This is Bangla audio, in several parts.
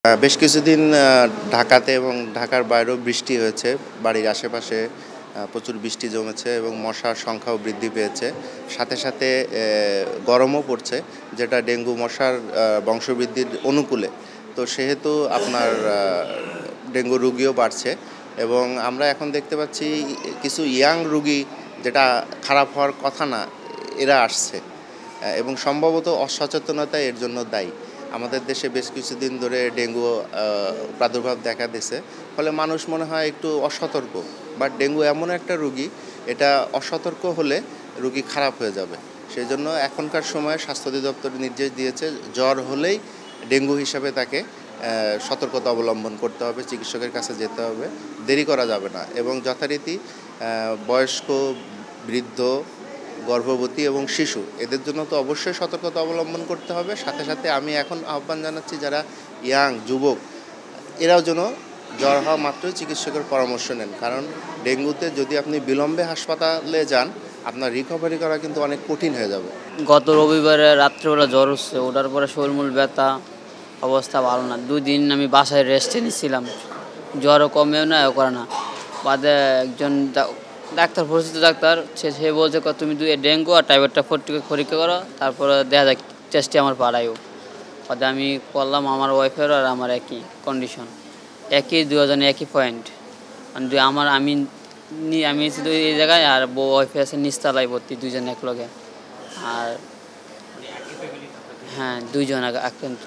বেশ কিছুদিন ঢাকাতে এবং ঢাকার বাইরেও বৃষ্টি হয়েছে। বাড়ির আশেপাশে প্রচুর বৃষ্টি জমেছে এবং মশার সংখ্যাও বৃদ্ধি পেয়েছে। সাথে সাথে গরমও পড়ছে, যেটা ডেঙ্গু মশার বংশবৃদ্ধির অনুকূলে। তো সেহেতু আপনার ডেঙ্গু রোগীও বাড়ছে এবং আমরা এখন দেখতে পাচ্ছি কিছু ইয়াং রোগী, যেটা খারাপ হওয়ার কথা না, এরা আসছে এবং সম্ভবত অসচেতনতা এর জন্য দায়ী। আমাদের দেশে বেশ কিছুদিন ধরে ডেঙ্গু প্রাদুর্ভাব দেখা দিয়েছে, ফলে মানুষ মনে হয় একটু অসতর্ক। বাট ডেঙ্গু এমন একটা রোগী, এটা অসতর্ক হলে রোগী খারাপ হয়ে যাবে। সেই জন্য এখনকার সময়ে স্বাস্থ্য অধিদপ্তর নির্দেশ দিয়েছে, জ্বর হলেই ডেঙ্গু হিসাবে তাকে সতর্কতা অবলম্বন করতে হবে, চিকিৎসকের কাছে যেতে হবে, দেরি করা যাবে না। এবং যথারীতি বয়স্ক, বৃদ্ধ, গর্ভবতী এবং শিশু, এদের জন্য তো অবশ্যই সতর্কতা অবলম্বন করতে হবে। সাথে সাথে আমি এখন আহ্বান জানাচ্ছি যারা ইয়াং, যুবক, এরাও যেন জ্বর হওয়া মাত্রই চিকিৎসকের পরামর্শ নেন। কারণ ডেঙ্গুতে যদি আপনি বিলম্বে হাসপাতালে যান, আপনার রিকভারি করা কিন্তু অনেক কঠিন হয়ে যাবে। গত রবিবারে রাত্রেবেলা জ্বর হচ্ছে, ওটার পরে শরীরমূল ব্যথা, অবস্থা ভালো না। 2 দিন আমি বাসায় রেস্টে নিচ্ছিলাম, জ্বরও কমেও না, ও করে না। বাদে একজন ডাক্তার, পরিচিত ডাক্তার, সে বলছে তুমি ডেঙ্গু আর টাইফয়েডটা পরীক্ষা করো, তারপরে দেখা যায় টেস্টে আমার পাড়ায়ও। বাদে আমি করলাম, আমার ওয়াইফেরও আর আমার একই কন্ডিশন, দুজনে একই পয়েন্ট। আমি শুধু এই জায়গায়, আর বউ ওয়াইফে আছে নিচতলায় ভর্তি, 2 জন এক লগে। আর হ্যাঁ, 2 জন আক্রান্ত।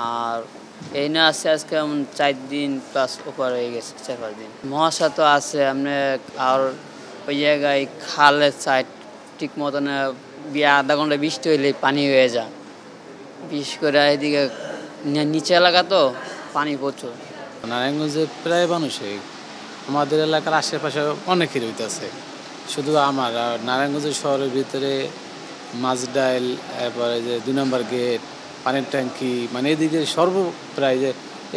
আর এই না আছে আজকে 4 দিন প্লাস ওপর হয়ে গেছে, 4-5 দিন। মশা তো আছে আপনি, আর ওই জায়গায় খালের সাইড ঠিক মতন আধা ঘন্টা বৃষ্টি হইলে পানি হয়ে যায়। বিশেষ করে এদিকে নিচে এলাকা তো পানি প্রচুর। নারায়ণগঞ্জে প্রায় মানুষই, আমাদের এলাকার আশেপাশে অনেকের হইতেছে, শুধু আমার। আর নারায়ণগঞ্জ শহরের ভিতরে মাছডাইল, এরপরে যে 2 নম্বর গেট, পানির ট্যাঙ্কি, মানে এদিকে প্রায় যে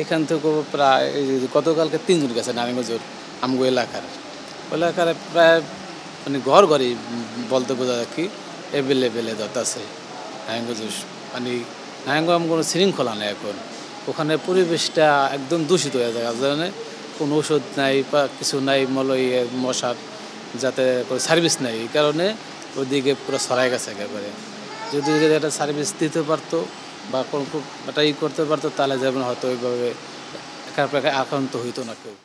এখান থেকে প্রায় গতকালকে 3 জন গেছে নারায়ণগঞ্জের আমগো এলাকার প্রায় মানে ঘরই বলতে বোঝা কি এভেলেবেলে আছে নারায়ণগঞ্জ। মানে নারায়ণগঞ্জ কোনো শৃঙ্খলা নেই এখন, ওখানে পরিবেশটা একদম দূষিত হয়ে যায়। কারণে কোনো ওষুধ নাই বা কিছু নাই, মশার যাতে কোনো সার্ভিস নেই, এই কারণে ওইদিকে পুরো ছড়াই গেছে একেবারে। যদি একটা সার্ভিস দিতে পারতো বা কোনো একটা করতে পারতো, তাহলে যেমন হয়তো ওইভাবে আক্রান্ত হইতো না কেউ।